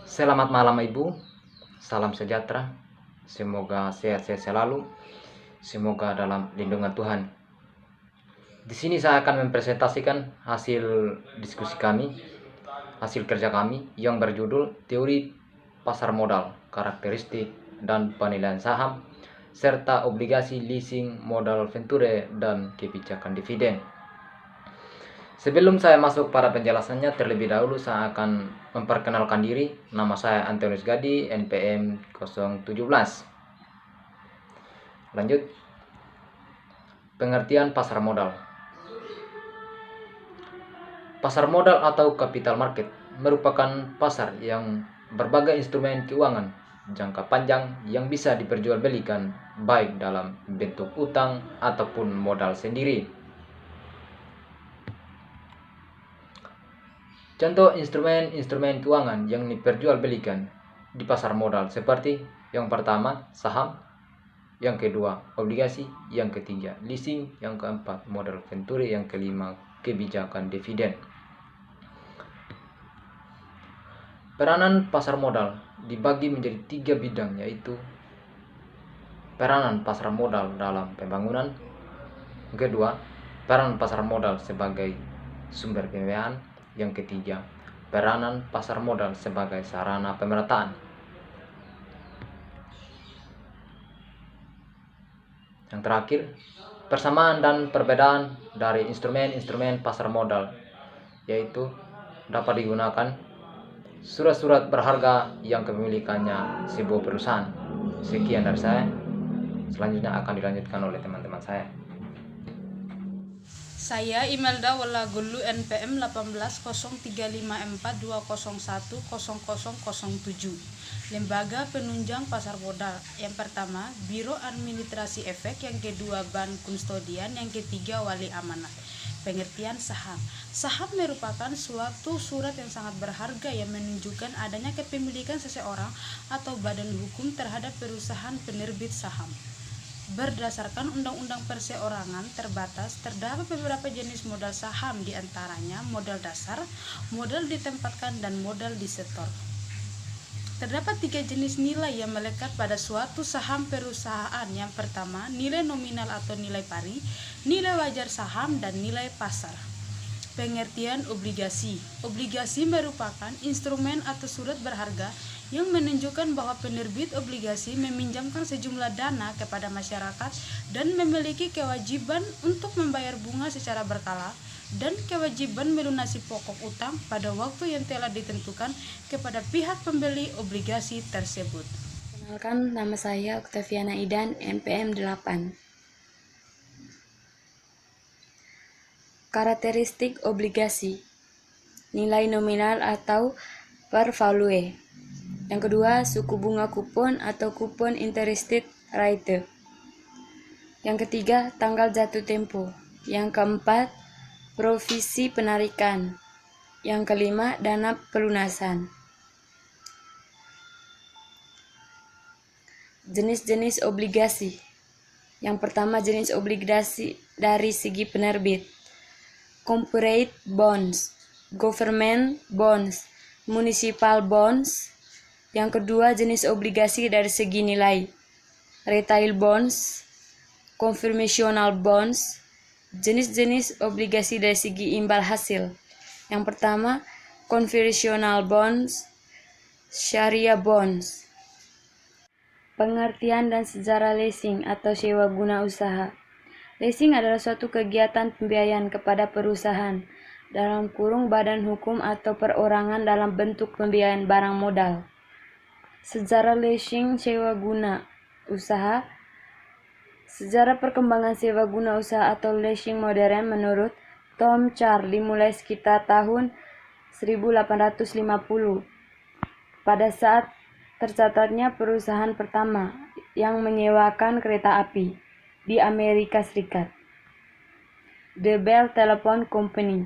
Selamat malam Ibu, salam sejahtera. Semoga sehat-sehat selalu. Semoga dalam lindungan Tuhan. Di sini saya akan mempresentasikan hasil diskusi kami, hasil kerja kami yang berjudul Teori Pasar Modal, Karakteristik dan Penilaian Saham, serta Obligasi Leasing Modal Venture dan Kebijakan Dividen. Sebelum saya masuk pada penjelasannya, terlebih dahulu saya akan memperkenalkan diri. Nama saya Antonius Gadi, NPM 017. Lanjut. Pengertian pasar modal. Pasar modal atau capital market merupakan pasar yang berbagai instrumen keuangan jangka panjang yang bisa diperjualbelikan baik dalam bentuk utang ataupun modal sendiri. Contoh instrumen keuangan yang diperjualbelikan di pasar modal seperti yang pertama saham, yang kedua obligasi, yang ketiga leasing, yang keempat modal venture, yang kelima kebijakan dividen. Peranan pasar modal dibagi menjadi 3 bidang, yaitu peranan pasar modal dalam pembangunan, yang kedua peranan pasar modal sebagai sumber pembiayaan, yang ketiga peranan pasar modal sebagai sarana pemerataan. Yang terakhir, persamaan dan perbedaan dari instrumen-instrumen pasar modal, yaitu dapat digunakan surat-surat berharga yang kepemilikannya sebuah perusahaan. Sekian dari saya. Selanjutnya akan dilanjutkan oleh teman-teman saya. Saya Imelda Walagulu NPM 18035420100007. Lembaga Penunjang Pasar Modal. Yang pertama, Biro Administrasi Efek, yang kedua Bank Kustodian, yang ketiga Wali Amanah. Pengertian saham. Saham merupakan suatu surat yang sangat berharga yang menunjukkan adanya kepemilikan seseorang atau badan hukum terhadap perusahaan penerbit saham. Berdasarkan Undang-Undang Perseorangan Terbatas, terdapat beberapa jenis modal saham, diantaranya modal dasar, modal ditempatkan, dan modal disetor. Terdapat 3 jenis nilai yang melekat pada suatu saham perusahaan. Yang pertama, nilai nominal atau nilai pari, nilai wajar saham, dan nilai pasar. Pengertian obligasi. Obligasi merupakan instrumen atau surat berharga yang menunjukkan bahwa penerbit obligasi meminjamkan sejumlah dana kepada masyarakat dan memiliki kewajiban untuk membayar bunga secara berkala dan kewajiban melunasi pokok utang pada waktu yang telah ditentukan kepada pihak pembeli obligasi tersebut. Kenalkan, nama saya Octaviana Idan, NPM 8. Karakteristik obligasi. Nilai nominal atau par value. Yang kedua, suku bunga kupon atau kupon interested rate. Yang ketiga, tanggal jatuh tempo. Yang keempat, provisi penarikan. Yang kelima, dana pelunasan. Jenis-jenis obligasi. Yang pertama, jenis obligasi dari segi penerbit. Corporate bonds, government bonds, municipal bonds. Yang kedua, jenis obligasi dari segi nilai. Retail bonds, conformational bonds. Jenis-jenis obligasi dari segi imbal hasil. Yang pertama, conversational bonds, syariah bonds. Pengertian dan sejarah leasing atau sewa guna usaha. Leasing adalah suatu kegiatan pembiayaan kepada perusahaan dalam kurung badan hukum atau perorangan dalam bentuk pembiayaan barang modal. Sejarah leasing sewa guna usaha. Sejarah perkembangan sewa guna usaha atau leasing modern menurut Tom Charles dimulai sekitar tahun 1850 pada saat tercatatnya perusahaan pertama yang menyewakan kereta api di Amerika Serikat. The Bell Telephone Company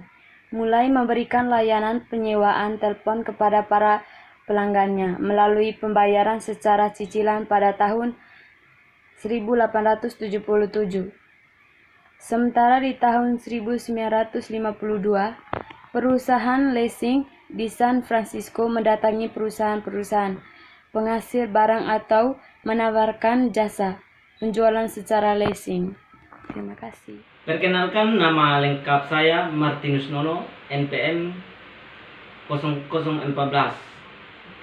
mulai memberikan layanan penyewaan telepon kepada para pelanggannya melalui pembayaran secara cicilan pada tahun 1877. Sementara di tahun 1952, perusahaan leasing di San Francisco mendatangi perusahaan-perusahaan penghasil barang atau menawarkan jasa penjualan secara leasing. Terima kasih. Perkenalkan, nama lengkap saya Martinus Nono, NPM 0014,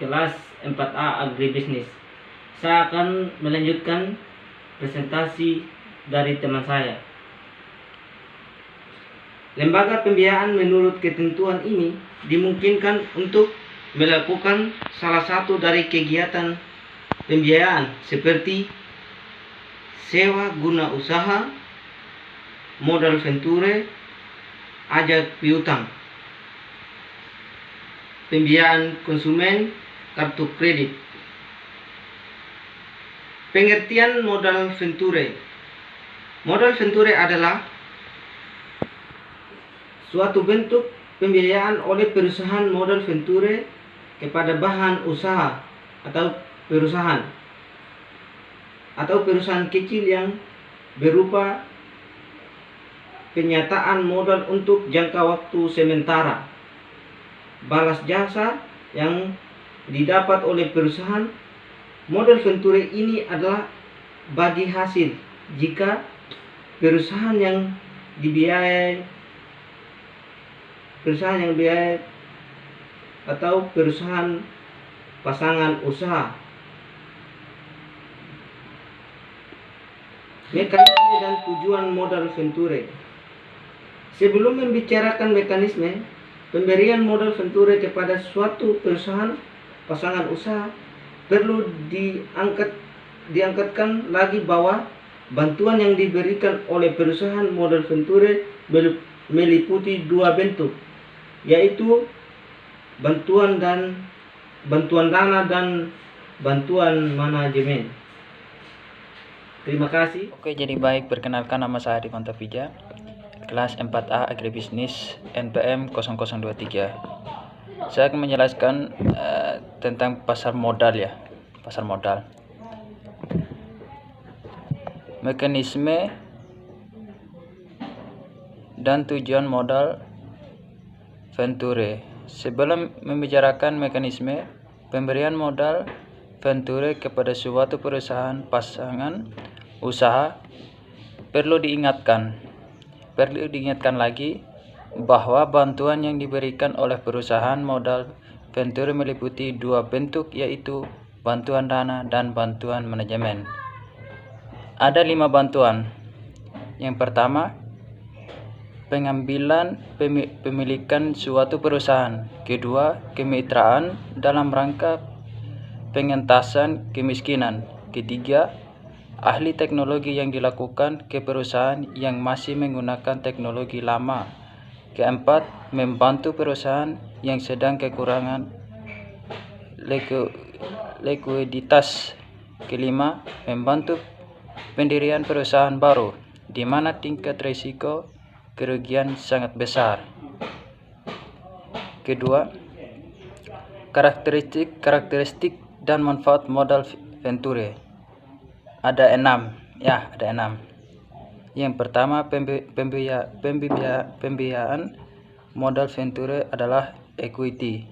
kelas 4A Agribisnis. Saya akan melanjutkan presentasi dari teman saya. Lembaga pembiayaan menurut ketentuan ini dimungkinkan untuk melakukan salah satu dari kegiatan pembiayaan seperti sewa guna usaha, modal venture, ajak piutang, pembiayaan konsumen, kartu kredit. Pengertian modal venture. Modal venture adalah suatu bentuk pembiayaan oleh perusahaan modal venture kepada bahan usaha atau perusahaan kecil yang berupa penyataan modal untuk jangka waktu sementara, balas jasa yang didapat oleh perusahaan. Modal venture ini adalah bagi hasil jika perusahaan yang dibiayai atau perusahaan pasangan usaha. Mekanisme dan tujuan modal venture. Sebelum membicarakan mekanisme pemberian modal venture kepada suatu perusahaan pasangan usaha, perlu diangkatkan lagi bahwa bantuan yang diberikan oleh perusahaan modal venture meliputi dua bentuk, yaitu bantuan dana dan bantuan manajemen. Terima kasih. Oke, jadi baik, perkenalkan nama saya Arif Antapija, kelas 4A Agribisnis NPM 0023. Saya akan menjelaskan tentang pasar modal ya. Pasar modal. Mekanisme dan tujuan modal venture. Sebelum membicarakan mekanisme pemberian modal venture kepada suatu perusahaan pasangan usaha, perlu diingatkan lagi bahwa bantuan yang diberikan oleh perusahaan modal venture meliputi dua bentuk, yaitu bantuan dana dan bantuan manajemen. Ada 5 bantuan. Yang pertama, pengambilan pemilikan suatu perusahaan. Kedua, kemitraan dalam rangka pengentasan kemiskinan. Ketiga, ahli teknologi yang dilakukan ke perusahaan yang masih menggunakan teknologi lama. Keempat, membantu perusahaan yang sedang kekurangan likuiditas. Kelima, membantu pendirian perusahaan baru di mana tingkat risiko kerugian sangat besar. Kedua, karakteristik dan manfaat modal venture. Ada 6. Yang pertama, pembiayaan modal venture adalah equity.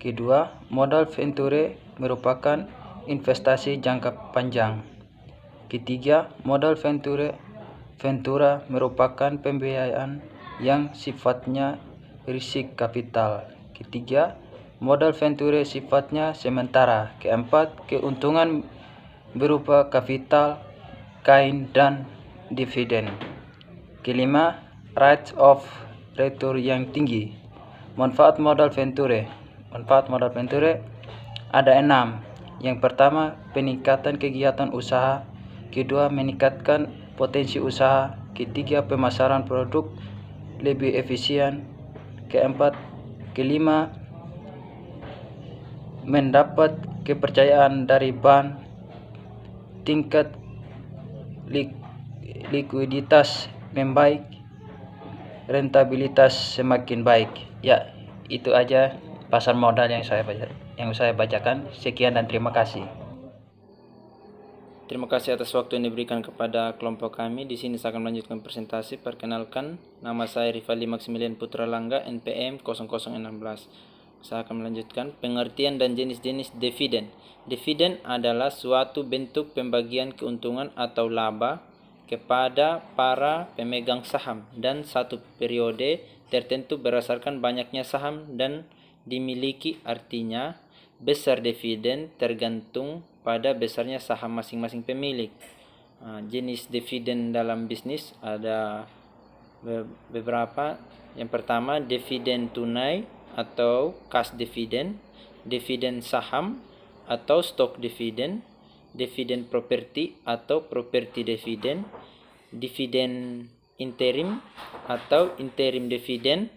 Kedua, modal venture merupakan investasi jangka panjang. Ketiga, modal ventura merupakan pembiayaan yang sifatnya risik kapital. Ketiga, modal venture sifatnya sementara. Keempat, keuntungan berupa kapital, gain, dan dividen. Kelima, rate of return yang tinggi. Manfaat modal venture ada 6. Yang pertama, peningkatan kegiatan usaha. Kedua, meningkatkan potensi usaha. Ketiga, pemasaran produk lebih efisien. Kelima, mendapat kepercayaan dari bank. Tingkat likuiditas membaik, rentabilitas semakin baik. Ya, itu aja pasar modal yang saya bacakan. Sekian dan terima kasih. Terima kasih atas waktu yang diberikan kepada kelompok kami. Di sini saya akan melanjutkan presentasi. Perkenalkan, nama saya Rifali Maximilian Putra Langga, NPM 0016. Saya akan melanjutkan pengertian dan jenis-jenis dividen. Dividen adalah suatu bentuk pembagian keuntungan atau laba kepada para pemegang saham dan satu periode tertentu berdasarkan banyaknya saham dan dimiliki, artinya besar dividen tergantung pada besarnya saham masing-masing pemilik. Jenis dividen dalam bisnis ada beberapa. Yang pertama, dividen tunai atau cash dividen, dividen saham atau stock dividen, dividen properti atau property dividen, dividen interim atau interim dividen,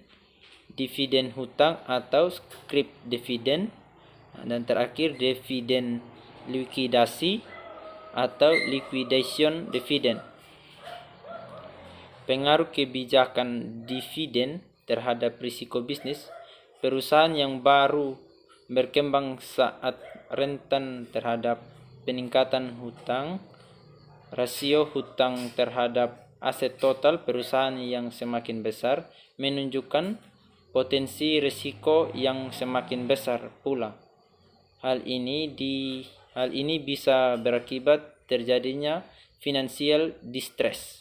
dividen hutang atau scrip dividen, dan terakhir dividen likuidasi atau liquidation dividen. Pengaruh kebijakan dividen terhadap risiko bisnis. Perusahaan yang baru berkembang saat rentan terhadap peningkatan hutang. Rasio hutang terhadap aset total perusahaan yang semakin besar menunjukkan potensi risiko yang semakin besar pula. Hal ini bisa berakibat terjadinya financial distress.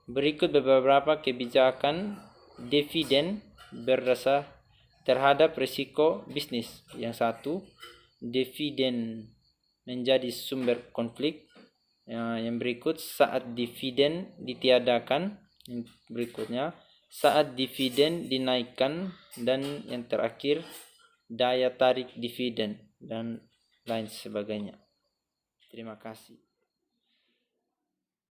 Berikut beberapa kebijakan dividen berdasar terhadap risiko bisnis. Yang satu, dividen menjadi sumber konflik. Yang berikut, saat dividen ditiadakan. Yang berikutnya, saat dividen dinaikkan. Dan yang terakhir, daya tarik dividen dan lain sebagainya. Terima kasih.